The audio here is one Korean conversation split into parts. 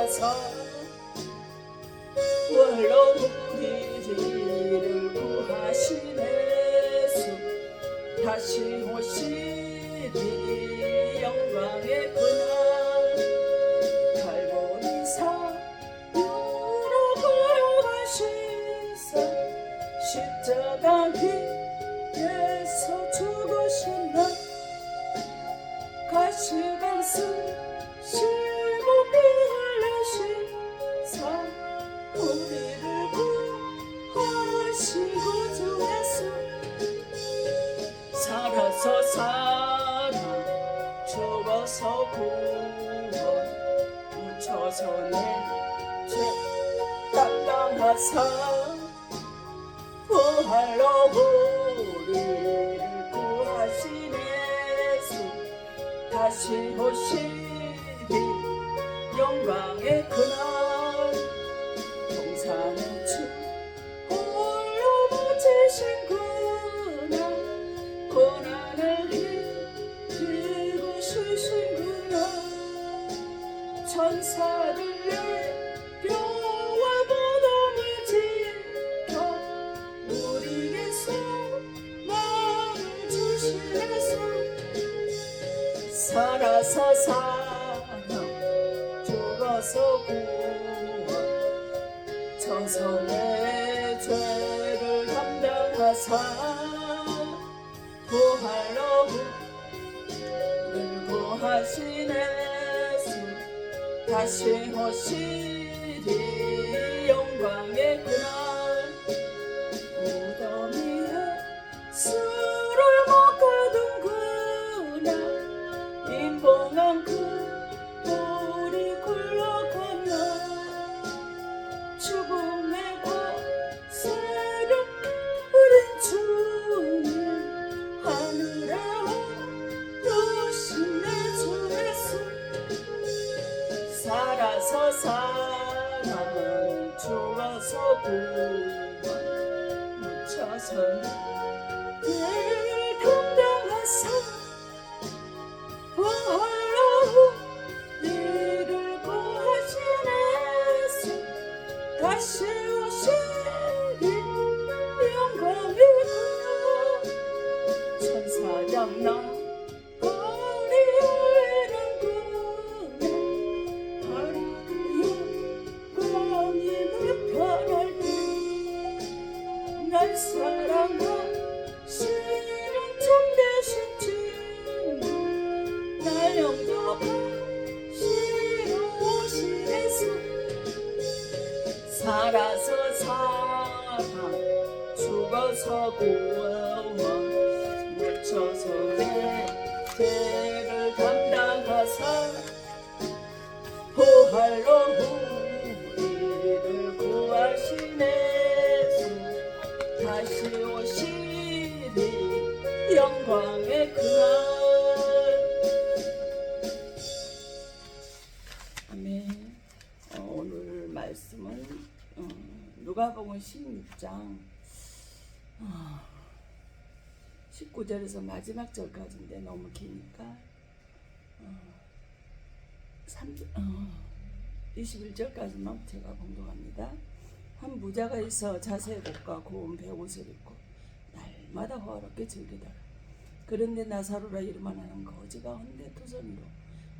감당하사 홀로 우리를 구하시네 주 다시 오시리 영광의 그날 갈보리 사유로 걸어가시사 십자가 위에서 죽으셨나 가시가슴 실목이 흘리시사 우리를 구하시고 주에서 살아서 살아 죽어서 구원 묻혀서 내 죄 담당하사 부활로 우리를 구하시네 주 다시 오시리 영광의 그날 동산의 주 홀로 묻히신 그날 고난을 이기고 쉬신 그날 천사들 내려와 무덤을 지켜 우리에게서 나를 주시면서 살아서 살아 죽어서 구원 져서 내 죄를 담당하사 부활로 우리를 구하시네 주 다시 오시리 영광의 그날 무덤 위에 술을 못 가둔 그날 임봉한 그 우리 굴러가며 죽음의 권세를 우린 주님 하늘에 오르신 내 주의 손 살아서 살아 죽어서 구원 묻혀서 내 감당하사 부활로 우리를 구하시네 주 다시 오시리 영광의 그날 천사장 나 날 사랑하시는 참 되신 주님 날 영접하시러 오시래서 살아서 살아 죽어서 구원 묻혀서 내 죄를 담당하사 부활로 우리를 구하시네 다시 오시리 영광의 그날 아멘. 오늘 말씀은 누가복음 16장 19절에서 마지막 절까지인데 너무 기니까 21절까지만 제가 봉독합니다. 한 부자가 있어 자색 옷과 고운 배옷을 입고 날마다 호화롭게 즐기다가 그런데 나사로라 이름하는 거지가 헌데투성이로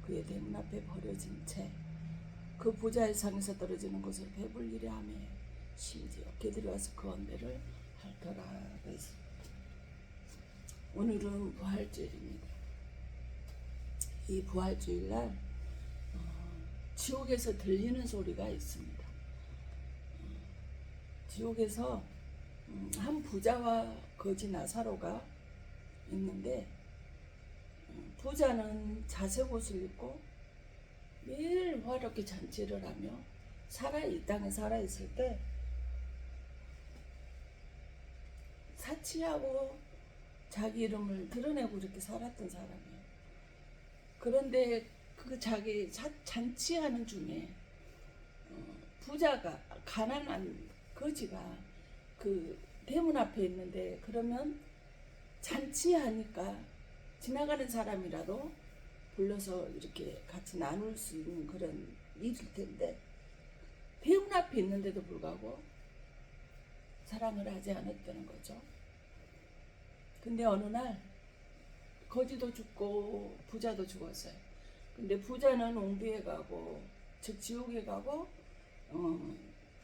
그의 대문 앞에 버려진 채 그 부자의 상에서 떨어지는 것을 배불리려 하며 심지어 개들이 와서 그 헌데를 핥더라 했습니다. 오늘은 부활주일입니다. 이 부활주일날 지옥에서 들리는 소리가 있습니다. 지옥에서 한 부자와 거지 나사로가 있는데 부자는 자색 옷을 입고 매일 화롭게 잔치를 하며 이 땅에 살아있을 때 사치하고 자기 이름을 드러내고 이렇게 살았던 사람이에요. 그런데 그 자기 잔치하는 중에 부자가 가난한 거지가 그 대문 앞에 있는데 그러면 잔치하니까 지나가는 사람이라도 불러서 이렇게 같이 나눌 수 있는 그런 일일 텐데 대문 앞에 있는데도 불구하고 사랑을 하지 않았다는 거죠. 근데 어느 날 거지도 죽고 부자도 죽었어요. 근데 부자는 옹비에 가고 즉 지옥에 가고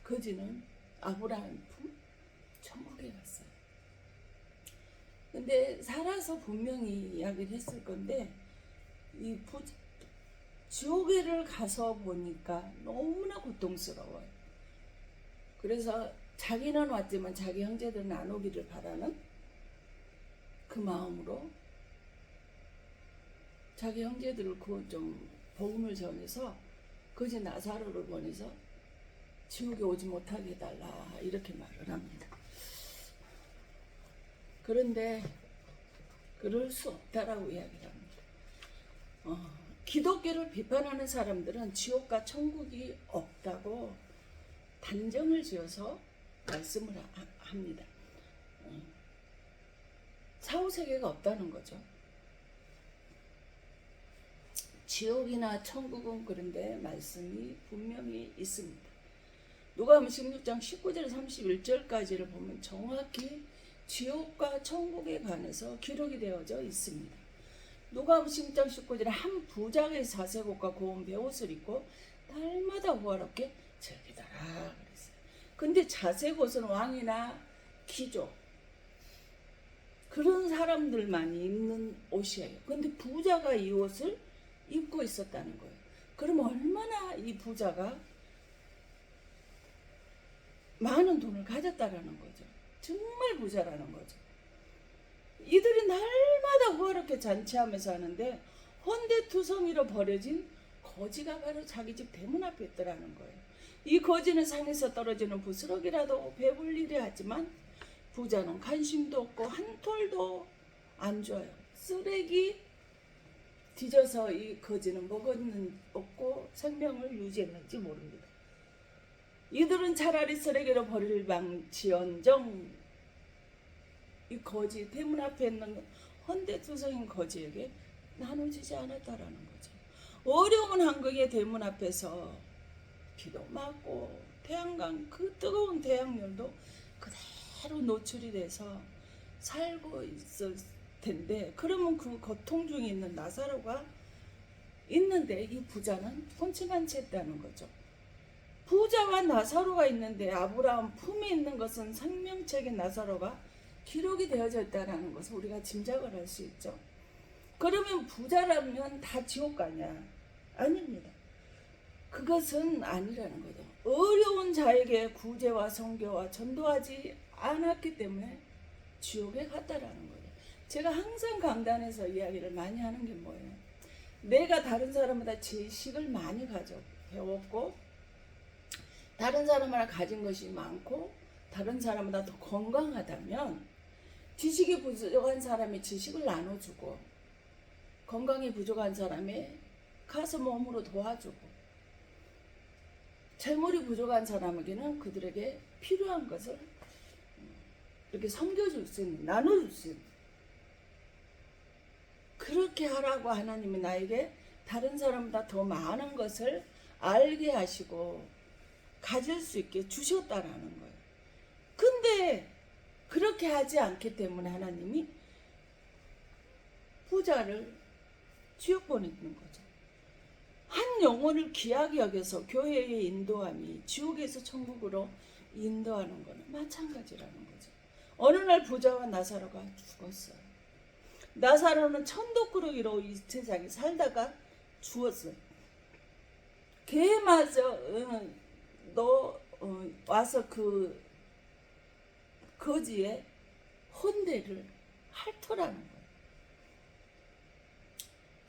거지는 아브라함 품 천국에 갔어요. 근데 살아서 분명히 이야기를 했을 건데 이 지옥에를 가서 보니까 너무나 고통스러워요. 그래서 자기는 왔지만 자기 형제들은 안 오기를 바라는 그 마음으로 자기 형제들을 좀 복음을 전해서 거지 나사로를 보내서 지옥에 오지 못하게 해달라 이렇게 말을 합니다. 그런데 그럴 수 없다라고 이야기를 합니다. 기독교를 비판하는 사람들은 지옥과 천국이 없다고 단정을 지어서 말씀을 합니다. 사후세계가 없다는 거죠. 지옥이나 천국은 그런데 말씀이 분명히 있습니다. 누가복음 16장 19절 31절까지를 보면 정확히 지옥과 천국에 관해서 기록이 되어져 있습니다. 누가복음 16장 19절에 한 부자의 자색옷과 고운 베옷을 입고 날마다 호화롭게 즐기더라 그랬어요. 근데 자색옷은 왕이나 귀족 그런 사람들만이 입는 옷이에요. 근데 부자가 이 옷을 입고 있었다는 거예요. 그럼 얼마나 이 부자가 많은 돈을 가졌다라는 거죠. 정말 부자라는 거죠. 이들이 날마다 호화롭게 잔치하면서 하는데 헌데투성이로 버려진 거지가 바로 자기 집 대문 앞에 있더라는 거예요. 이 거지는 산에서 떨어지는 부스러기라도 배불리려 하지만 부자는 관심도 없고 한 톨도 안 줘요. 쓰레기 뒤져서 이 거지는 먹고 생명을 유지했는지 모릅니다. 이들은 차라리 쓰레기로 버릴 망치언정 이 거지 대문 앞에 있는 헌데투성인 거지에게 나눠지지 않았다라는 거죠. 어려운 한국의 대문 앞에서 비도 맞고 태양광 그 뜨거운 태양열도 그대로 노출이 돼서 살고 있을 텐데 그러면 그 고통 중에 있는 나사로가 있는데 이 부자는 본침한 채 했다는 거죠. 부자와 나사로가 있는데 아브라함 품에 있는 것은 생명책인 나사로가 기록이 되어져 있다는 것을 우리가 짐작을 할 수 있죠. 그러면 부자라면 다 지옥 가냐? 아닙니다. 그것은 아니라는 거죠. 어려운 자에게 구제와 선교와 전도하지 않았기 때문에 지옥에 갔다라는 거죠. 제가 항상 강단에서 이야기를 많이 하는 게 뭐예요? 내가 다른 사람보다 지식을 많이 배웠고 다른 사람보다 가진 것이 많고 다른 사람보다 더 건강하다면 지식이 부족한 사람이 지식을 나눠주고 건강이 부족한 사람이 가서 몸으로 도와주고 재물이 부족한 사람에게는 그들에게 필요한 것을 이렇게 섬겨줄 수 있는, 나눠줄 수 있는 그렇게 하라고 하나님이 나에게 다른 사람보다 더 많은 것을 알게 하시고 가질 수 있게 주셨다라는 거예요. 근데 그렇게 하지 않기 때문에 하나님이 부자를 지옥 보내는 거죠. 한 영혼을 귀하게 여겨서 교회의 인도함이 지옥에서 천국으로 인도하는 것은 마찬가지라는 거죠. 어느 날 부자와 나사로가 죽었어요. 나사로는 천덕꾸러기로 이 세상에 살다가 죽었어요. 걔마저 너 와서 그 거지의 헌대를 핥더라는 거예요.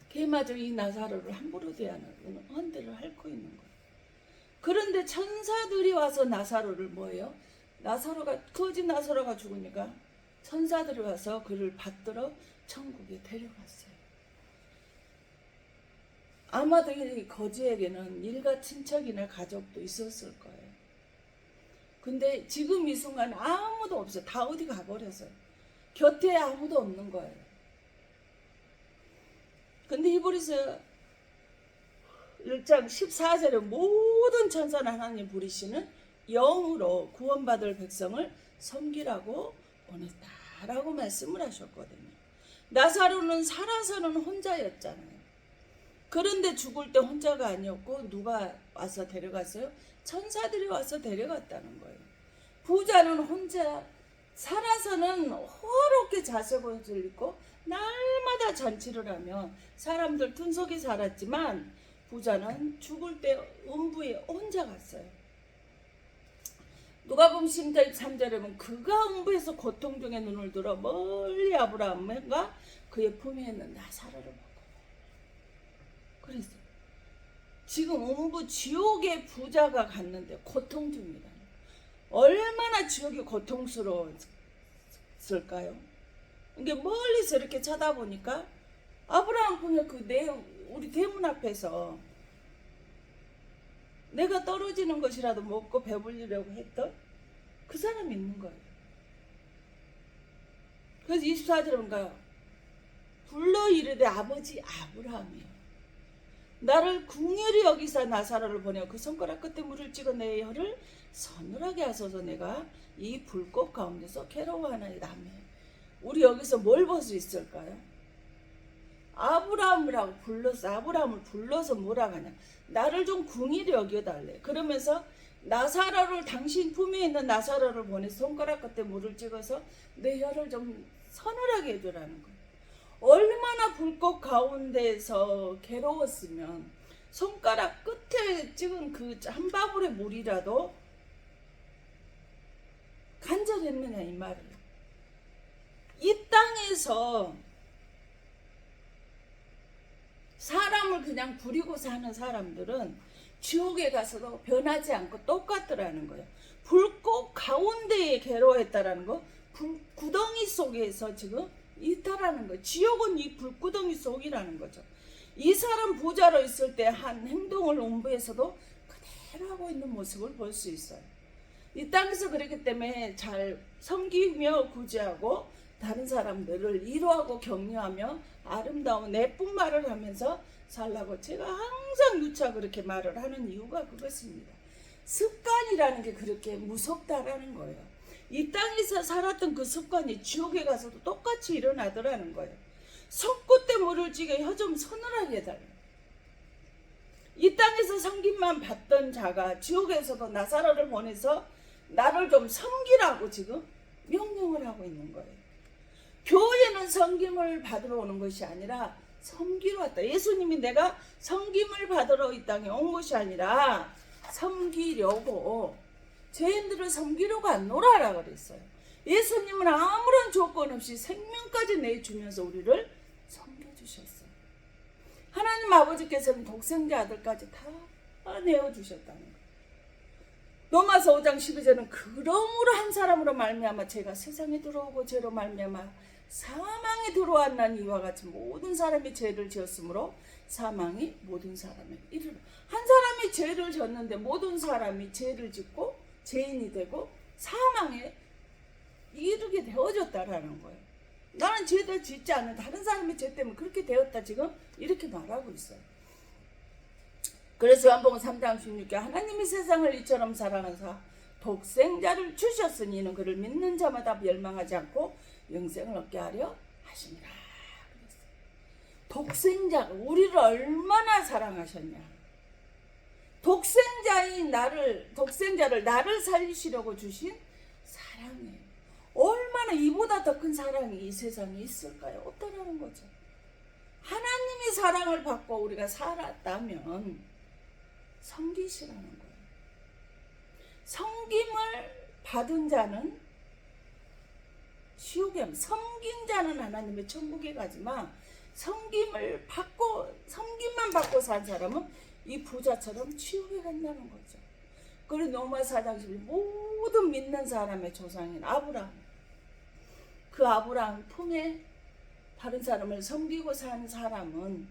걔마저 이 나사로를 함부로 대하는 헌대를 핥고 있는 거예요. 그런데 천사들이 와서 나사로를 뭐예요? 거지 나사로가 죽으니까 천사들이 와서 그를 받들어 천국에 데려갔어요. 아마도 이 거지에게는 일가 친척이나 가족도 있었을 거예요. 근데 지금 이 순간 아무도 없어요. 다 어디 가버렸어요. 곁에 아무도 없는 거예요. 근데 히브리서 1장 14절에 모든 천사는 하나님 부리시는 영으로 구원받을 백성을 섬기라고 보냈다라고 말씀을 하셨거든요. 나사로는 살아서는 혼자였잖아요. 그런데 죽을 때 혼자가 아니었고 누가 와서 데려갔어요? 천사들이 와서 데려갔다는 거예요. 부자는 혼자 살아서는 호화롭게 자색옷을 입고 날마다 잔치를 하며 사람들 둔속에 살았지만 부자는 죽을 때 음부에 혼자 갔어요. 누가복음 10장 3절에 보면 그가 음부에서 고통 중에 눈을 들어 멀리 아브라함과 그의 품에 있는 나사로를 보고. 그래서 지금 음부 지옥의 부자가 갔는데 고통 중이다. 얼마나 지옥이 고통스러웠을까요? 이게 멀리서 이렇게 쳐다보니까 아브라함 품에 우리 대문 앞에서 내가 떨어지는 것이라도 먹고 배불리려고 했던 그 사람이 있는 거예요. 그래서 24절에 보니까 불러 이르되 아버지 아브라함이요, 나를 궁휼히 여기사 나사로를 보내어 그 손가락 끝에 물을 찍어 내 혀를 서늘하게 하소서. 내가 이 불꽃 가운데서 괴로워하나이다. 우리 여기서 뭘 볼 수 있을까요? 아브라함이라고 불러서, 아브라함을 불러서 뭐라고 하냐, 나를 좀 궁휼히 여겨달래. 그러면서 나사로를, 당신 품에 있는 나사로를 보내서 손가락 끝에 물을 찍어서 내 혀를 좀 서늘하게 해주라는 거예요. 얼마나 불꽃 가운데서 괴로웠으면 손가락 끝에 찍은 그 한 바구리 물이라도 간절했느냐 이 말이에요. 이 땅에서 사람을 그냥 부리고 사는 사람들은 지옥에 가서도 변하지 않고 똑같더라는 거예요. 불꽃 가운데에 괴로워했다라는 거, 불구덩이 속에서 지금 있다라는 거예요. 지옥은 이 불구덩이 속이라는 거죠. 이 사람 부자로 있을 때 한 행동을 음부에서도 그대로 하고 있는 모습을 볼 수 있어요. 이 땅에서 그렇기 때문에 잘 섬기며 구제하고 다른 사람들을 위로하고 격려하며 아름다운 예쁜 말을 하면서 살라고 제가 항상 누차 그렇게 말을 하는 이유가 그것입니다. 습관이라는 게 그렇게 무섭다라는 거예요. 이 땅에서 살았던 그 습관이 지옥에 가서도 똑같이 일어나더라는 거예요. 손끝에 물을 찌게 혀 좀 서늘하게 해달라. 이 땅에서 섬김만 받던 자가 지옥에서도 나사로를 보내서 나를 좀 섬기라고 지금 명령을 하고 있는 거예요. 교회는 섬김을 받으러 오는 것이 아니라 섬기러 왔다. 예수님이 내가 섬김을 받으러 이 땅에 온 것이 아니라 섬기려고, 죄인들을 섬기려고 안 놀아라 그랬어요. 예수님은 아무런 조건 없이 생명까지 내주면서 우리를 섬겨주셨어요. 하나님 아버지께서는 독생자 아들까지 다 내어주셨다는 거예요. 로마서 5장 12절은 그러므로 한 사람으로 말미암아 죄가 세상에 들어오고 죄로 말미암아 사망이 들어왔나니 이와 같이 모든 사람이 죄를 지었으므로 사망이 모든 사람에 이르러. 한 사람이 죄를 졌는데 모든 사람이 죄를 짓고 죄인이 되고 사망에 이르게 되어졌다라는 거예요. 나는 죄를 짓지 않는 다른 사람의 죄 때문에 그렇게 되었다 지금 이렇게 말하고 있어요. 그래서 요한복음 3장 16절 하나님이 세상을 이처럼 사랑하사 독생자를 주셨으니 이는 그를 믿는 자마다 멸망하지 않고 영생을 얻게 하려 하시니라. 독생자가 우리를 얼마나 사랑하셨냐. 독생자를 나를 살리시려고 주신 사랑이에요. 얼마나 이보다 더 큰 사랑이 이 세상에 있을까요? 없다라는 거죠. 하나님의 사랑을 받고 우리가 살았다면 섬기시라는 거예요. 섬김을 받은 자는 지옥에, 섬긴 자는 하나님의 천국에 가지만 섬김만 받고 산 사람은 이 부자처럼 지옥에 간다는 거죠. 그리고 로마 4장 11 모든 믿는 사람의 조상인 아브라함, 그 아브라함 품에 다른 사람을 섬기고 산 사람은,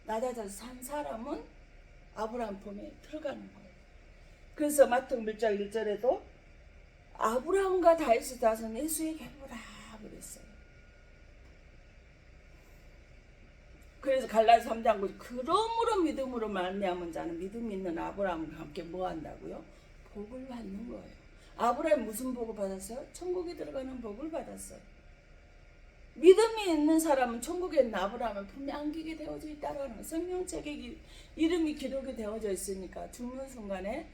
낮아져서 산 사람은 아브라함 품에 들어가는 거예요. 그래서 마태복음 1장 1절에도 아브라함과 다윗의 자손 예수에게 보라 그랬어요. 그래서 갈라디아서 3장 9절 그러므로 믿음으로 말미암은 자는 믿음이 있는 아브라함과 함께 뭐 한다고요? 복을 받는 거예요. 아브라함이 무슨 복을 받았어요? 천국에 들어가는 복을 받았어요. 믿음이 있는 사람은 천국에 있는 아브라함을 품에 안기게 되어져 있다는 거예요. 성경책에 이름이 기록이 되어져 있으니까 죽는 순간에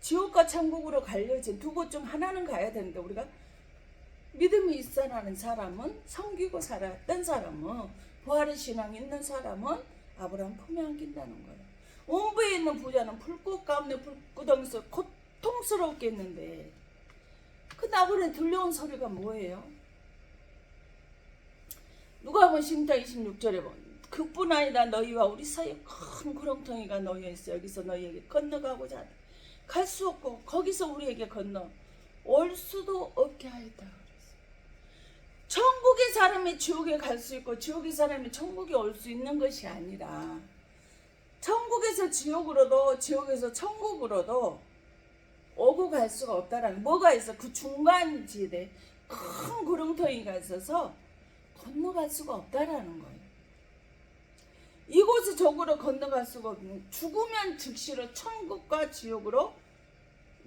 지옥과 천국으로 갈려진 두 곳 중 하나는 가야 되는데, 우리가 믿음이 있어라는 사람은, 섬기고 살았던 사람은, 부활의 신앙이 있는 사람은 아브라함 품에 안긴다는 거예요. 온부에 있는 부자는 불꽃 가운데 불구덩이에서 고통스럽게 했는데 그 나그네 들려온 소리가 뭐예요? 누가복음 10장 26절에 보면 그뿐 아니라 너희와 우리 사이에 큰 구렁텅이가 놓여 있어 여기서 너희에게 건너가고자 하다. 갈 수 없고 거기서 우리에게 건너 올 수도 없게 하였다. 천국의 사람이 지옥에 갈 수 있고 지옥의 사람이 천국에 올 수 있는 것이 아니라, 천국에서 지옥으로도 지옥에서 천국으로도 오고 갈 수가 없다라는, 뭐가 있어? 그 중간 지대 큰 구렁텅이가 있어서 건너갈 수가 없다라는 거예요. 이곳을 저곳으로 건너갈 수가 없는, 죽으면 즉시로 천국과 지옥으로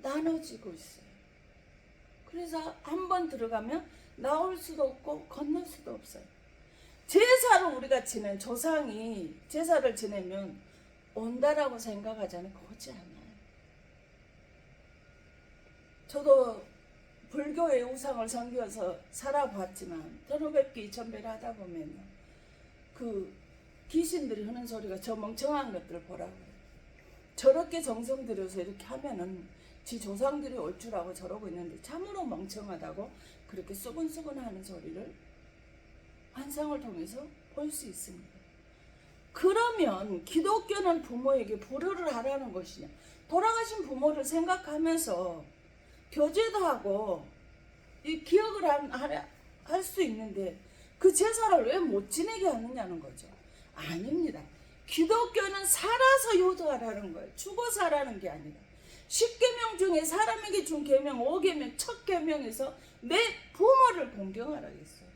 나눠지고 있어요. 그래서 한번 들어가면 나올 수도 없고 건널 수도 없어요. 제사를 우리가 지낸 조상이 제사를 지내면 온다라고 생각하잖아요. 그렇지 않아요. 저도 불교의 우상을 섬겨서 살아봤지만 1500개 2000배를 하다 보면 그 귀신들이 하는 소리가 저 멍청한 것들 보라고요. 저렇게 정성 들여서 이렇게 하면은 지 조상들이 올 줄 알고 저러고 있는데 참으로 멍청하다고 그렇게 쏘근쏘근 하는 소리를 환상을 통해서 볼 수 있습니다. 그러면 기독교는 부모에게 불효를 하라는 것이냐? 돌아가신 부모를 생각하면서 교제도 하고 이 기억을 할 수 있는데 그 제사를 왜 못 지내게 하느냐는 거죠. 아닙니다. 기독교는 살아서 효도하라는 거예요. 죽어서 하라는 게 아니라. 10계명 중에 사람에게 준 계명 5계명 첫 계명에서 내 부모를 공경하라 했어요.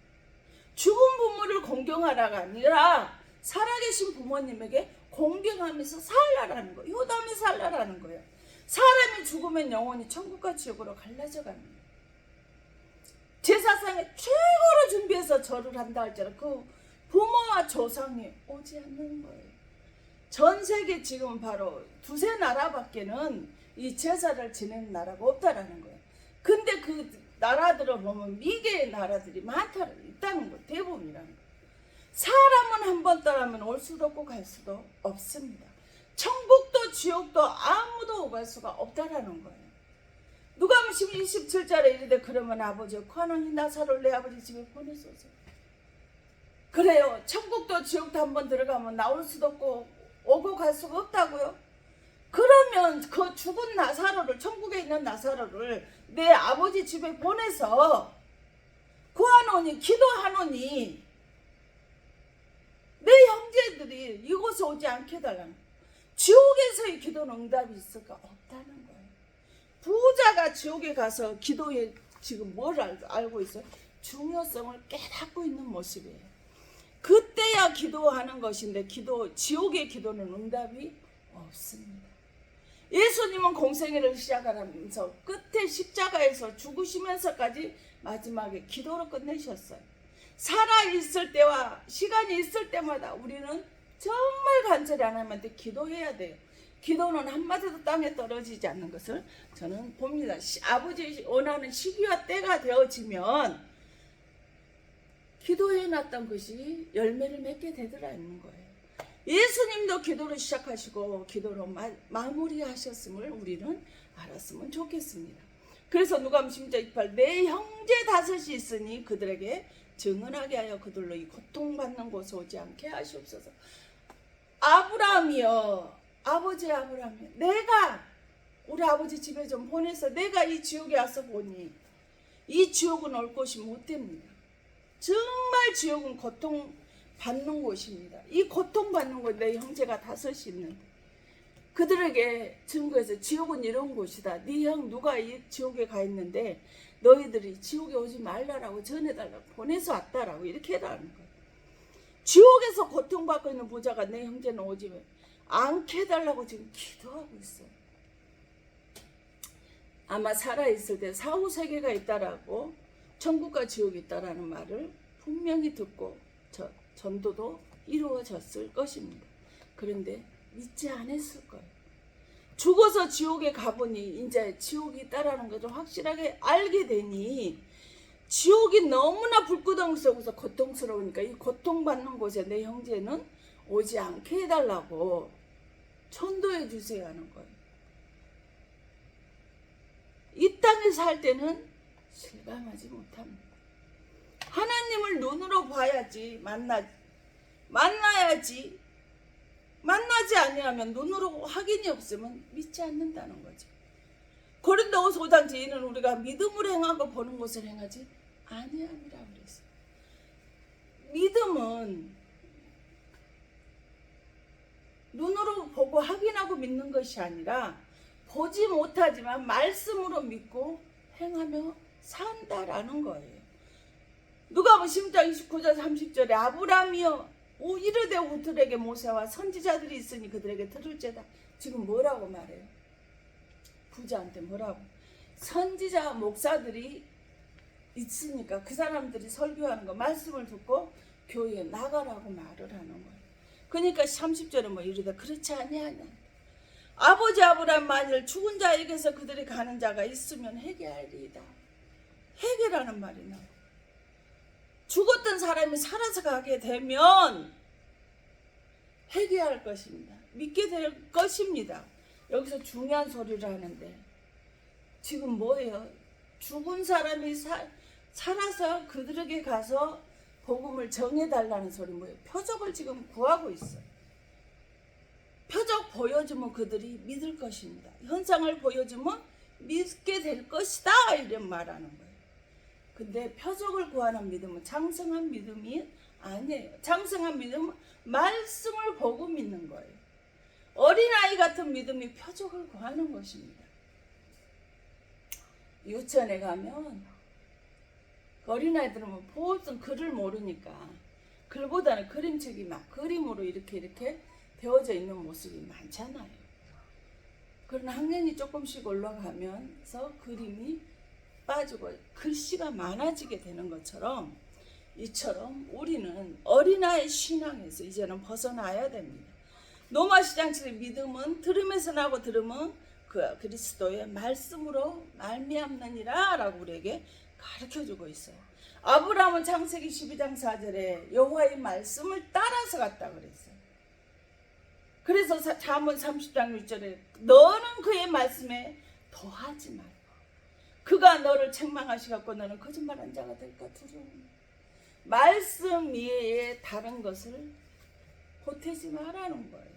죽은 부모를 공경하라가 아니라 살아계신 부모님에게 공경하면서 살라라는 거예요. 효도하며 살라라는 거예요. 사람이 죽으면 영혼이 천국과 지옥으로 갈라져 갑니다. 제사상에 최고로 준비해서 절을 한다 할지라도 그 부모와 조상이 오지 않는 거예요. 전 세계 지금 바로 두세 나라밖에는 이 제사를 지내는 나라가 없다라는 거예요. 근데 그 나라들을 보면 미개의 나라들이 있다는 거, 대부분이라는 거예요. 사람은 한 번 떠나면 올 수도 없고 갈 수도 없습니다. 천국도 지옥도 아무도 오갈 수가 없다라는 거예요. 누가복음 27절에 이르되 그러면 아버지여 관원이 나사로를 내 아버지 집에 보내소서. 그래요. 천국도 지옥도 한 번 들어가면 나올 수도 없고 오고 갈 수가 없다고요. 그러면 그 죽은 나사로를, 천국에 있는 나사로를 내 아버지 집에 보내서 구하노니 기도하노니 내 형제들이 이곳에 오지 않게 해달라는 거예요. 지옥에서의 기도는 응답이 있을까? 없다는 거예요. 부자가 지옥에 가서 기도에 지금 뭘 알고 있어요? 중요성을 깨닫고 있는 모습이에요. 그때야 기도하는 것인데 지옥의 기도는 응답이 없습니다. 예수님은 공생애를 시작하면서 끝에 십자가에서 죽으시면서까지 마지막에 기도로 끝내셨어요. 살아있을 때와 시간이 있을 때마다 우리는 정말 간절히 하나님한테 기도해야 돼요. 기도는 한마디도 땅에 떨어지지 않는 것을 저는 봅니다. 아버지 원하는 시기와 때가 되어지면 기도해놨던 것이 열매를 맺게 되더라는 거예요. 예수님도 기도를 시작하시고 기도로 마무리하셨음을 우리는 알았으면 좋겠습니다. 그래서 누가복음 10장 28 내 형제 다섯이 있으니 그들에게 증언하게 하여 그들로 이 고통받는 곳에 오지 않게 하시옵소서. 아브라함이여, 아버지 아브라함이여, 내가 우리 아버지 집에 좀 보내서 내가 이 지옥에 와서 보니 이 지옥은 올 곳이 못 됩니다. 정말 지옥은 고통받는 곳입니다. 이 고통받는 곳에 내 형제가 다섯이 있는데 그들에게 증거해서 지옥은 이런 곳이다. 네 형 누가 이 지옥에 가 있는데 너희들이 지옥에 오지 말라라고 전해달라고 보내서 왔다라고 이렇게 해달라는 거예요. 지옥에서 고통받고 있는 부자가 내 형제는 오지 않게 해달라고 지금 기도하고 있어요. 아마 살아있을 때 사후세계가 있다라고 천국과 지옥이 있다라는 말을 분명히 듣고 전도도 이루어졌을 것입니다. 그런데 믿지 않았을 거예요. 죽어서 지옥에 가보니 이제 지옥이 있다라는 것을 확실하게 알게 되니 지옥이 너무나 불구덩스러워서 고통스러우니까 이 고통받는 곳에 내 형제는 오지 않게 해달라고 천도해 주세요 하는 거예요. 이 땅에 살 때는 실감하지 못합니다. 하나님을 눈으로 봐야지 만나야지. 만나지 아니하면 눈으로 확인이 없으면 믿지 않는다는 거죠. 고린도후서 5장 뒤에는 우리가 믿음으로 행하고 보는 것을 행하지 아니함이라 그랬어요. 믿음은 눈으로 보고 확인하고 믿는 것이 아니라 보지 못하지만 말씀으로 믿고 행하며 산다라는 거예요. 누가복음 10장 29절 30절에 아브라함이여 이르되 우들에게 모세와 선지자들이 있으니 그들에게 들을지어다. 지금 뭐라고 말해요? 부자한테 뭐라고? 선지자 목사들이 있으니까 그 사람들이 설교하는 거 말씀을 듣고 교회에 나가라고 말을 하는 거예요. 그러니까 30절에 뭐 이르되 그렇지 아니하냐. 아버지 아브라함 만일 죽은 자에게서 그들이 가는 자가 있으면 회개하리이다. 회개라는 말이 나와요. 죽었던 사람이 살아서 가게 되면 회개할 것입니다. 믿게 될 것입니다. 여기서 중요한 소리를 하는데 지금 뭐예요? 죽은 사람이 살아서 그들에게 가서 복음을 전해달라는 소리 뭐예요? 표적을 지금 구하고 있어요. 표적 보여주면 그들이 믿을 것입니다. 현상을 보여주면 믿게 될 것이다 이런 말하는 거예요. 근데 표적을 구하는 믿음은 장성한 믿음이 아니에요. 장성한 믿음은 말씀을 보고 믿는 거예요. 어린아이 같은 믿음이 표적을 구하는 것입니다. 유치원에 가면 어린아이들은 보통 글을 모르니까 글보다는 그림책이 막 그림으로 이렇게 되어져 있는 모습이 많잖아요. 그러나 학년이 조금씩 올라가면서 그림이 빠지고 글씨가 많아지게 되는 것처럼 이처럼 우리는 어린아이 신앙에서 이제는 벗어나야 됩니다. 노마시장처럼 믿음은 들음에서 나고 들음은 그 그리스도의 말씀으로 말미암느니라 라고 우리에게 가르쳐주고 있어요. 아브라함은 창세기 12장 4절에 여호와의 말씀을 따라서 갔다 그랬어요. 그래서 잠언 30장 6절에 너는 그의 말씀에 더하지 말라. 그가 너를 책망하시갖고 너는 거짓말한 자가 될까 두려움. 말씀 위에 다른 것을 보태지 말라는 거예요.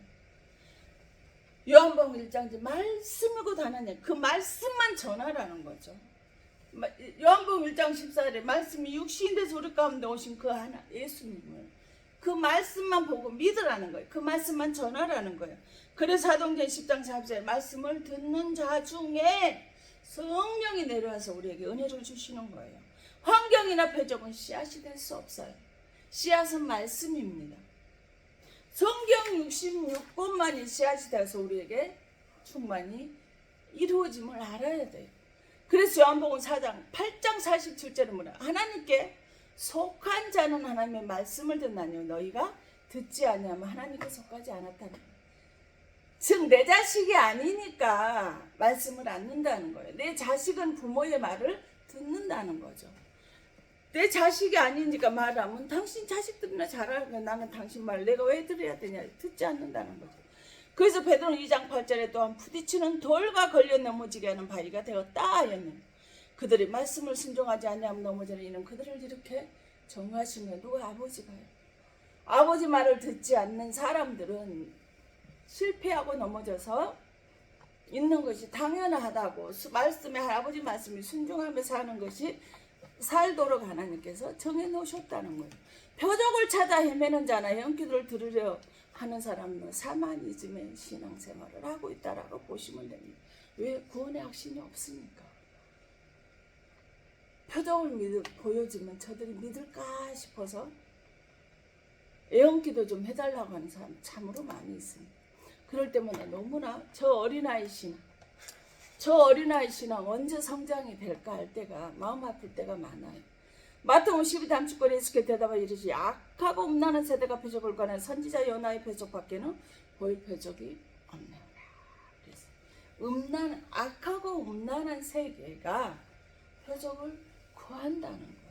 요한복음 1장 말씀이고 다나냐 그 말씀만 전하라는 거죠. 요한복음 1장 14절에 말씀이 육신이 돼서 우리 가운데 오신 그 하나 예수님을 그 말씀만 보고 믿으라는 거예요. 그 말씀만 전하라는 거예요. 그래서 사도행전 10장 4절에 말씀을 듣는 자 중에 성령이 내려와서 우리에게 은혜를 주시는 거예요. 환경이나 표적은 씨앗이 될 수 없어요. 씨앗은 말씀입니다. 성경 66권만이 씨앗이 돼서 우리에게 충만히 이루어짐을 알아야 돼요. 그래서 요한복음 4장 8장 47절에 뭐냐 하나님께 속한 자는 하나님의 말씀을 듣나니요 너희가 듣지 아니하면 하나님께 속하지 않았다는 거예요. 즉 내 자식이 아니니까 말씀을 안 듣는다는 거예요. 내 자식은 부모의 말을 듣는다는 거죠. 내 자식이 아니니까 말하면 당신 자식들이나 잘하면 나는 당신 말 내가 왜 들어야 되냐 듣지 않는다는 거죠. 그래서 베드로 2장 8절에 또한 부딪히는 돌과 걸려 넘어지게 하는 바위가 되었다 하였느니 그들이 말씀을 순종하지 아니하면 넘어지는 이는 그들을 이렇게 정하시며 누가 아버지가요. 아버지 말을 듣지 않는 사람들은 실패하고 넘어져서 있는 것이 당연하다고 말씀에 아버지 말씀이 순종하며 사는 것이 살도록 하나님께서 정해놓으셨다는 거예요. 표적을 찾아 헤매는 자나 연기들을 들으려 하는 사람은 사마니즘의 신앙생활을 하고 있다라고 보시면 됩니다. 왜? 구원의 확신이 없으니까. 표적을 보여주면 저들이 믿을까 싶어서 애원기도 좀 해달라고 하는 사람 참으로 많이 있습니다. 그럴 때마다 너무나 저 어린아이 신앙 언제 성장이 될까 할 때가 마음 아플 때가 많아요. 마태복음 12:39절에 예수께서 대답하여 이르시되 악하고 음란한 세대가 표적을 구하나 선지자 요나의 표적밖에는 보일 표적이 없네요. 그래서 악하고 음란한 세계가 표적을 구한다는 거예요.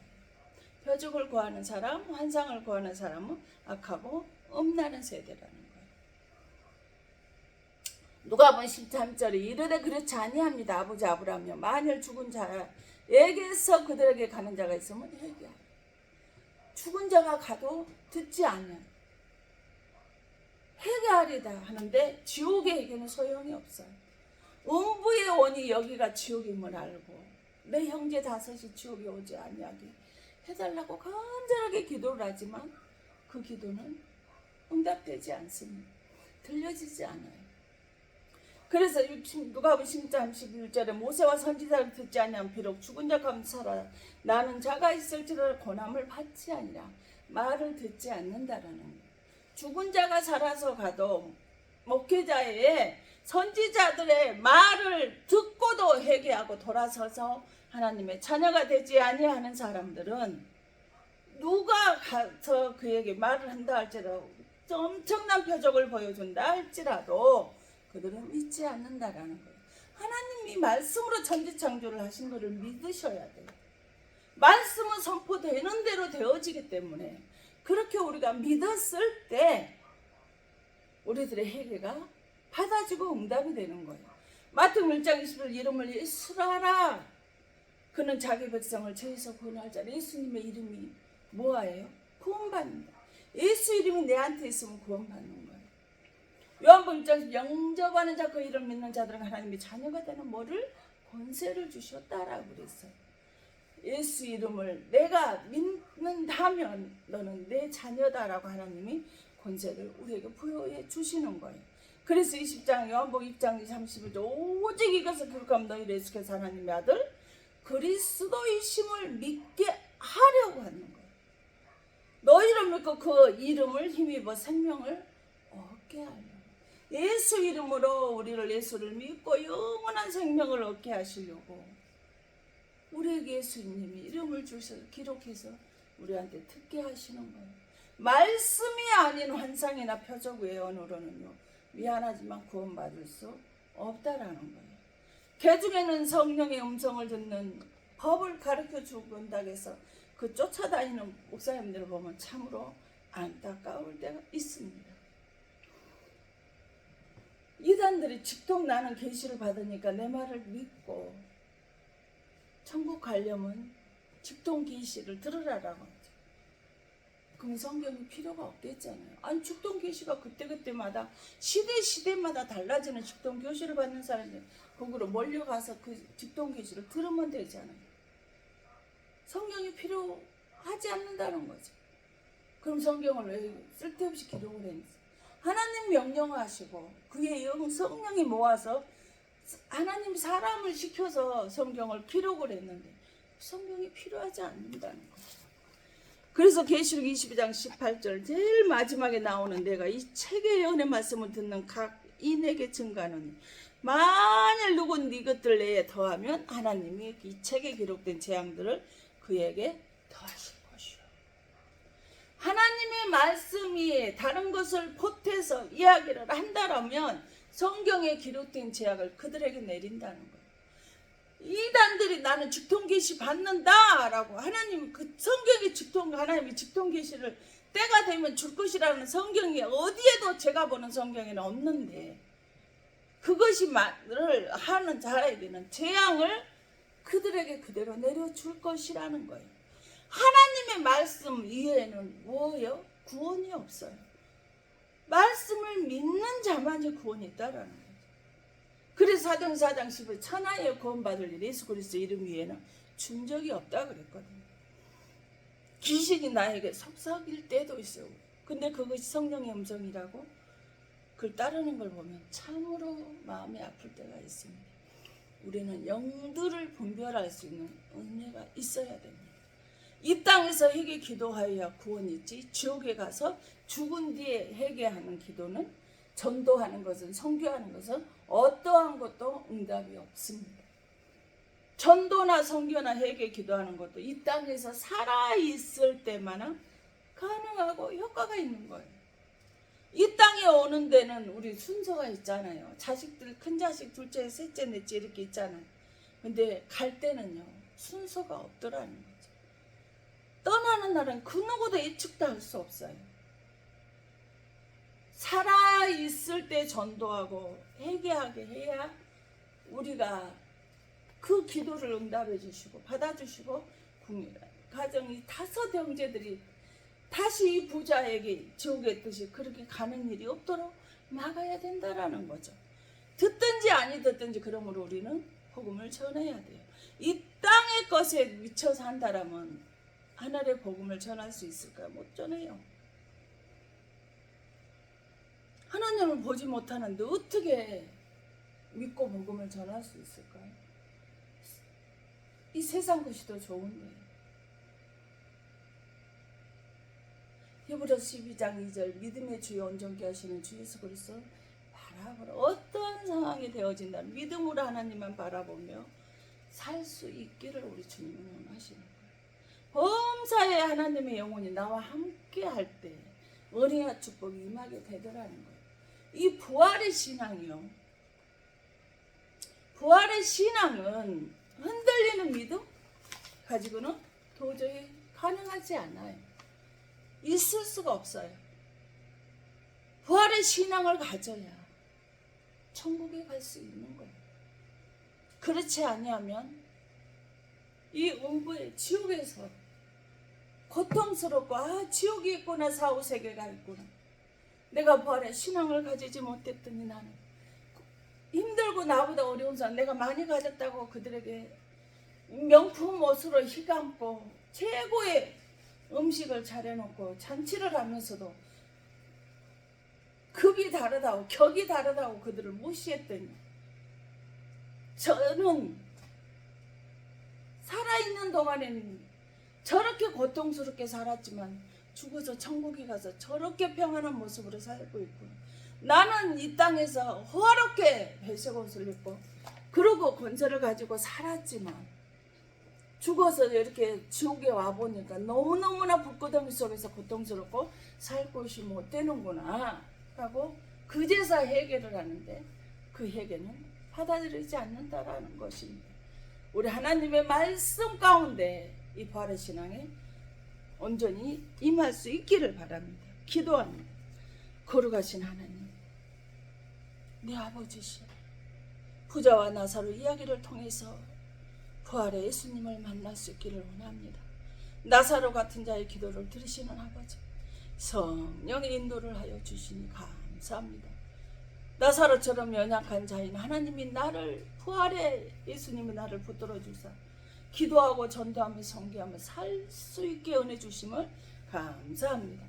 표적을 구하는 사람, 환상을 구하는 사람은 악하고 음란한 세대라는 거예요. 누가복음 13절에 이르되 그렇지 아니합니다. 아버지 아브라함이여 만일 죽은 자에게서 그들에게 가는 자가 있으면 회개하라. 죽은 자가 가도 듣지 않으면 회개하리다 하는데 지옥의 회개는 소용이 없어요. 음부의 원이 여기가 지옥임을 알고 내 형제 다섯이 지옥에 오지 아니하게 해달라고 간절하게 기도를 하지만 그 기도는 응답되지 않습니다. 들려지지 않아요. 그래서 누가복음 10장 11절에 모세와 선지자를 듣지 아니하면 비록 죽은 자 가운데 살아 나는 자가 있을지라도 고난을 받지 아니라 말을 듣지 않는다라는 거예요. 죽은 자가 살아서 가도 목회자의 선지자들의 말을 듣고도 회개하고 돌아서서 하나님의 자녀가 되지 아니하는 사람들은 누가 가서 그에게 말을 한다 할지라도 엄청난 표적을 보여준다 할지라도 그들은 믿지 않는다라는 거예요. 하나님이 말씀으로 천지창조를 하신 것을 믿으셔야 돼요. 말씀은 선포되는 대로 되어지기 때문에 그렇게 우리가 믿었을 때 우리들의 회개가 받아지고 응답이 되는 거예요. 마태복음 1장 20절 이름을 예수라 하라. 그는 자기 백성을 죄에서 구원할 자. 예수님의 이름이 뭐예요? 구원받는다. 예수 이름이 내한테 있으면 구원받는 거예요. 요한복음 1장 영접하는 자 그 이름 믿는 자들은 하나님의 자녀가 되는 뭐를? 권세를 주셨다라고 그랬어요. 예수 이름을 내가 믿는다면 너는 내 자녀다라고 하나님이 권세를 우리에게 부여해 주시는 거예요. 그래서 20장 요한복음 2장 31절 오직 이것을 기록하면 너희를 예수께서 하나님의 아들 그리스도이심을 믿게 하려고 하는 거예요. 너희를 믿고 그 이름을 힘입어 생명을 얻게 하려고. 예수 이름으로 우리를 예수를 믿고 영원한 생명을 얻게 하시려고 우리에게 예수님이 이름을 주셔서 기록해서 우리한테 듣게 하시는 거예요. 말씀이 아닌 환상이나 표적 예언으로는요 미안하지만 구원받을 수 없다라는 거예요. 개중에는 성령의 음성을 듣는 법을 가르쳐 주건다고 해서 그 쫓아다니는 목사님들을 보면 참으로 안타까울 때가 있습니다. 이단들이 직통 나는 계시를 받으니까 내 말을 믿고 천국 가려면 직통 계시를 들으라라고 하죠. 그럼 성경이 필요가 없겠잖아요. 아니 직통 계시가 그때마다 시대마다 달라지는 직통 계시를 받는 사람들 거기로 몰려가서 그 직통 계시를 들으면 되잖아요. 성경이 필요하지 않는다는 거죠. 그럼 성경을 왜 쓸데없이 기록을 했는지. 하나님 명령하시고 그의 성령이 모아서 하나님 사람을 시켜서 성경을 기록을 했는데 성경이 필요하지 않는다는 거죠. 그래서 계시록 22장 18절 제일 마지막에 나오는 내가 이 책의 연의 말씀을 듣는 각 인에게 증가하노니 만일 누군 네 것들 내에 더하면 하나님이 이 책에 기록된 재앙들을 그에게 더하실 것이요. 하나님의 말씀이 다른 것을 보태서 이야기를 한다라면 성경에 기록된 재앙을 그들에게 내린다는 거예요. 이단들이 나는 직통계시 받는다라고 하나님 그 성경의 하나님이 직통계시를 때가 되면 줄 것이라는 성경이 어디에도 제가 보는 성경에는 없는데 그것이 말을 하는 자에게는 재앙을 그들에게 그대로 내려줄 것이라는 거예요. 하나님의 말씀 이외에는 뭐예요? 구원이 없어요. 말씀을 믿는 자만이 구원이 있다라는 거예요. 그래서 사도행전 4장 10절 천하에 구원받을 일 예수 그리스도 이름 위에는 준 적이 없다 그랬거든요. 귀신이 나에게 속삭일 때도 있어요. 근데 그것이 성령의 음성이라고 그걸 따르는 걸 보면 참으로 마음이 아플 때가 있습니다. 우리는 영들을 분별할 수 있는 은혜가 있어야 됩니다. 이 땅에서 회개 기도하여야 구원이 있지 지옥에 가서 죽은 뒤에 회개하는 기도는, 전도하는 것은, 선교하는 것은 어떠한 것도 응답이 없습니다. 전도나 선교나 회개 기도하는 것도 이 땅에서 살아있을 때만 가능하고 효과가 있는 거예요. 이 땅에 오는 데는 우리 순서가 있잖아요. 자식들, 큰 자식, 둘째, 셋째, 넷째 이렇게 있잖아요. 근데 갈 때는요, 순서가 없더라는 거죠. 떠나는 날은 그 누구도 예측도 할 수 없어요. 살아있을 때 전도하고 회개하게 해야 우리가 그 기도를 응답해 주시고 받아주시고, 가정이 5 형제들이 다시 이 부자에게 지옥의 뜻이 그렇게 가는 일이 없도록 막아야 된다라는 거죠. 듣든지 아니 듣든지 그러므로 우리는 복음을 전해야 돼요. 이 땅의 것에 미쳐 산다라면 하늘의 복음을 전할 수 있을까요? 못 전해요. 하나님을 보지 못하는데 어떻게 믿고 복음을 전할 수 있을까요? 이 세상 것이 더 좋은데. 히브리서 12장 2절, 믿음의 주여 온전케 하시는 주 예수 그리스도 바라보라. 어떤 상황이 되어진다면 믿음으로 하나님만 바라보며 살 수 있기를 우리 주님은 원하시는 거예요. 범사에 하나님의 영혼이 나와 함께 할 때 은혜와 축복이 임하게 되더라는 거예요. 이 부활의 신앙이요, 부활의 신앙은 흔들리는 믿음 가지고는 도저히 가능하지 않아요. 있을 수가 없어요. 부활의 신앙을 가져야 천국에 갈 수 있는 거예요. 그렇지 아니하면 이 음부의 지옥에서 고통스럽고, 지옥이 있구나, 사후세계가 있구나, 내가 부활의 신앙을 가지지 못했더니 나는 힘들고 나보다 어려운 사람, 내가 많이 가졌다고 그들에게 명품 옷으로 휘감고 최고의 음식을 차려놓고 잔치를 하면서도 급이 다르다고, 격이 다르다고 그들을 무시했더니, 저는 살아있는 동안에는 저렇게 고통스럽게 살았지만 죽어서 천국에 가서 저렇게 평안한 모습으로 살고 있고, 나는 이 땅에서 호화롭게 회색 옷을 입고 그러고 권세를 가지고 살았지만 죽어서 이렇게 지옥에 와보니까 너무너무나 불구덩이 속에서 고통스럽고 살 곳이 못 되는구나 라고 그제서 해결을 하는데, 그 해결은 받아들이지 않는다라는 것입니다. 우리 하나님의 말씀 가운데 이 부활의 신앙에 온전히 임할 수 있기를 바랍니다. 기도합니다. 거룩하신 하나님, 내 아버지시여, 부자와 나사로 이야기를 통해서 부활의 예수님을 만날 수 있기를 원합니다. 나사로 같은 자의 기도를 들으시는 아버지, 성령의 인도를 하여 주시니 감사합니다. 나사로처럼 연약한 자인 하나님이 나를, 부활의 예수님이 나를 붙들어 주사 기도하고 전도하며 선교하며 살 수 있게 은혜 주심을 감사합니다.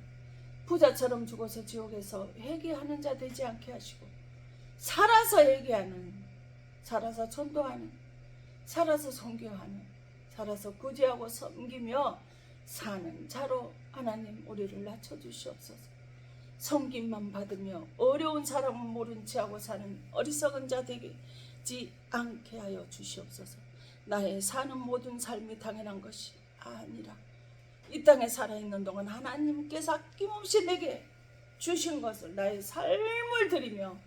부자처럼 죽어서 지옥에서 회개하는 자 되지 않게 하시고, 살아서 회개하는, 살아서 전도하는, 살아서 선교하는, 살아서 구제하고 섬기며 사는 자로 하나님 우리를 낮춰주시옵소서. 섬김만 받으며 어려운 사람은 모른 체하고 사는 어리석은 자 되지 않게 하여 주시옵소서. 나의 사는 모든 삶이 당연한 것이 아니라 이 땅에 살아있는 동안 하나님께서 아낌없이 내게 주신 것을, 나의 삶을 드리며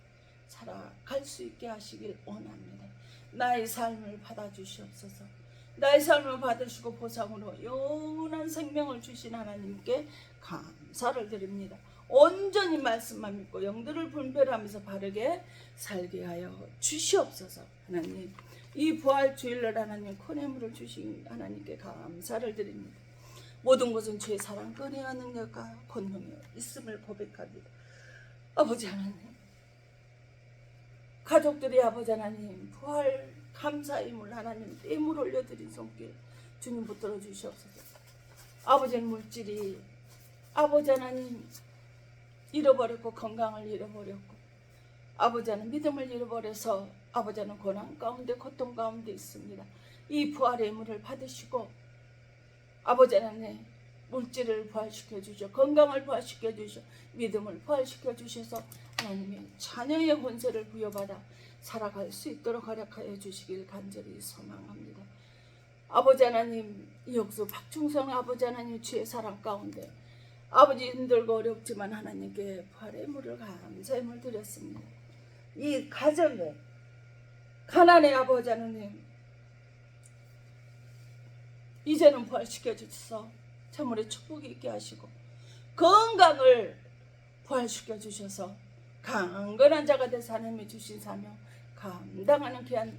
살아갈 수 있게 하시길 원합니다. 나의 삶을 받아주시옵소서. 나의 삶을 받으시고 보상으로 영원한 생명을 주신 하나님께 감사를 드립니다. 온전히 말씀만 믿고 영들을 분별하면서 바르게 살게 하여 주시옵소서. 하나님, 이 부활 주일날 하나님 큰혜물을 주신 하나님께 감사를 드립니다. 모든 것은 주의 사랑, 은혜와 능력과 권능이 있음을 고백합니다. 아버지 하나님, 가족들이 아버지 하나님 부활 감사임을 하나님 땜을 올려드린 손길 주님 붙들어 주시옵소서. 아버지는 물질이 아버지 하나님 잃어버렸고, 건강을 잃어버렸고, 아버지 하나님 믿음을 잃어버려서 아버지 하나님 고난 가운데, 고통 가운데 있습니다. 이 부활의 물을 받으시고 아버지 하나님 물질을 부활시켜 주셔, 건강을 부활시켜 주셔, 믿음을 부활시켜 주셔서 하나님의 자녀의 권세를 부여받아 살아갈 수 있도록 허락하여 주시길 간절히 소망합니다. 아버지 하나님, 이역수 박충성 아버지 하나님 주의 사랑 가운데 아버지 힘들고 어렵지만 하나님께 부활의 물을 감사의 물 드렸습니다. 이 가정에 가난의 아버지 하나님 이제는 부활시켜 주셔서 참으로 축복이 있게 하시고 건강을 부활시켜 주셔서 강건한 자가 되사 하나님이 주신 사명 감당하는 귀한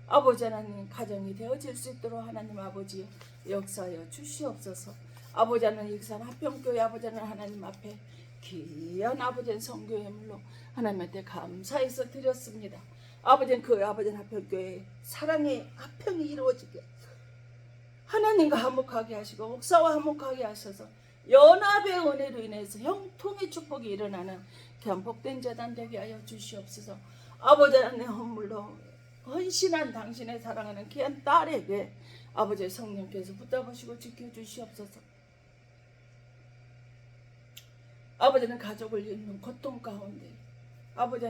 아버지 하나님 가정이 되어질 수 있도록 하나님 아버지 역사하여 주시옵소서. 아버지 하나님 익산 합평교회 아버지 하나님 앞에 귀한 아버지 성교의 물로 하나님한테 감사해서 드렸습니다. 아버지는 그 아버지 합평교회 사랑의 합평이 이루어지게 하나님과 화목하게 하시고 목사와 화목하게 하셔서 연합의 은혜로 인해서 형통의 축복이 일어나는 귀한 복된 재단 되게 하여 주시옵소서. 아버지 하나님 헌물로 헌신한 당신의 사랑하는 귀한 딸에게 아버지의 성령께서 붙잡으시고 지켜주시옵소서. 아버지는 가족을 잇는 고통 가운데 아버지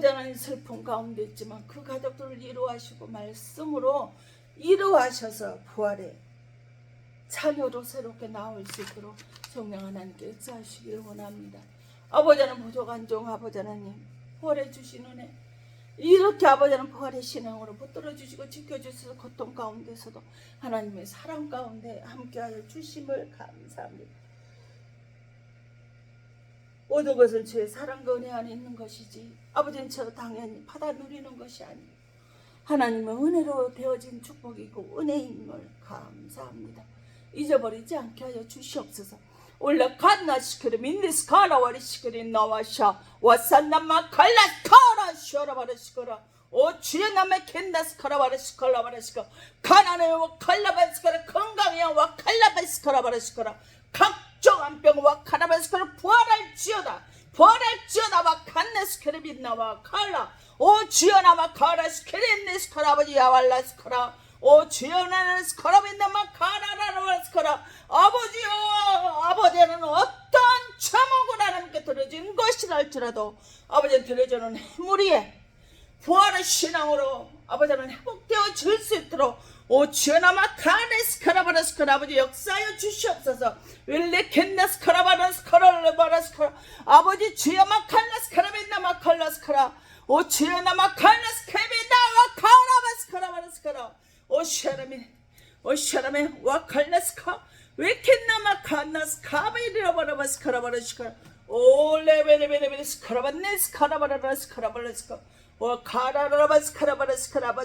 하나님 슬픔 가운데 있지만 그 가족들을 위로하시고 말씀으로 위로하셔서 부활의 자녀로 새롭게 나올 수 있도록 성령 하나님께 역사하시기를 원합니다. 아버지 하나님 부족한 종 아버지 하나님 부활해 주신 은혜 이렇게 아버지 하나님 부활의 신앙으로 붙들어 주시고 지켜주셔서 고통 가운데서도 하나님의 사랑 가운데 함께하여 주심을 감사합니다. 모든 것은 주의 사랑과 은혜 안에 있는 것이지 아버지는 저 당연히 받아 누리는 것이 아니에요. 하나님의 은혜로 되어진 축복이고 은혜임을 감사합니다. 잊어버리지 않게 하여 주시옵소서. 올라 갓나시크리 민디스카라와리 시크리 나와샤 와산나마 칼라스카라 쇼라바르시카라 오 주의 남의 캔다스카라바르시카라바르시카 가난해와 칼라바스카라 건강해와 칼라바스카라바르시카라 각종 안병과 카라바스카라 부활할지어다 와 칸네스카라 빛나와 칼라 오 주여나마 카라스케렌네스카라 아버지 야왈라스카라 오 주여나는 스카라 빛나마 카라라라스카라 아버지여 아버지는 어떤 처먹을 하나님께 드려진 것이랄지라도 아버지는 드려주는 해물이에 부활의 신앙으로 아버지는 회복되어질 수 있도록 오 주여나마 카네스카라바라스카라 아버지 역사하여 주시옵소서. 윌레켄나스카라바라스카라바라스카라 아버지 주여마 칼라스카라벤나마 칼라스카라 오 주여나마 칼라스케베나와 카라바스카라바라스카라 오 샤라멘 와 칼라스카 웨켄나마 칸나스카베리라바라바스카라바라스카라 오 레베레베레베스카라바네스카라바라스카라바라스카 오 카라라바스카라바라스카라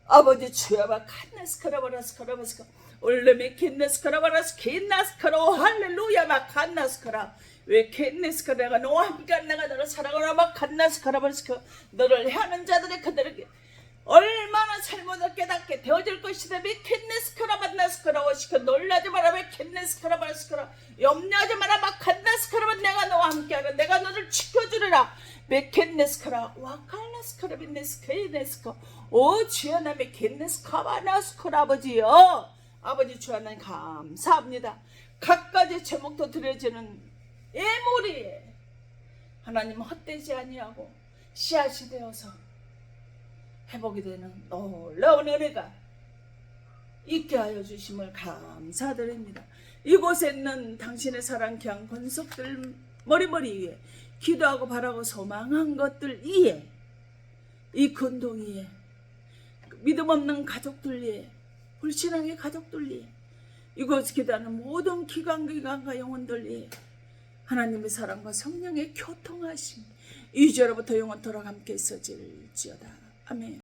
아버지 주여봐 칸나스카라바라스카라바스카 올레메 켄나스카라바라스케나스카라 할렐루야마 칸나스카라 왜 켄나스카 내가 너와 함께 내가 너를 사랑하라 막 칸나스카라바스카 너를 향하는 자들의 그들에게 얼마나 잘못을 깨닫게 되어질 것이다. 왜 켄네스카라바나스카라고 시켜 놀라지 마라. 왜 켄네스카라바스카라 염려하지 마라. 막 칸나스카라바 내가 너와 함께하라. 내가 너를 지켜주리라. 왜 켄네스카라 와칼라스카라빈네스케이네스카 오 주여 남의 켄네스카바나스카라 아버지여 아버지 주 하나님 감사합니다. 각가지 제목도 드려지는 예물이 하나님 헛되지 아니하고 씨앗이 되어서 회복이 되는 놀라운 은혜가 있게 하여 주심을 감사드립니다. 이곳에 있는 당신의 사랑 귀한 권속들 머리머리 위에 기도하고 바라고 소망한 것들 위에 이 근동 위에 믿음 없는 가족들 위에 불신앙의 가족들 위에 이곳 기도하는 모든 기관과 영혼들 위에 하나님의 사랑과 성령의 교통하심 이제로부터 영원토록 함께 있어질지어다. 아멘.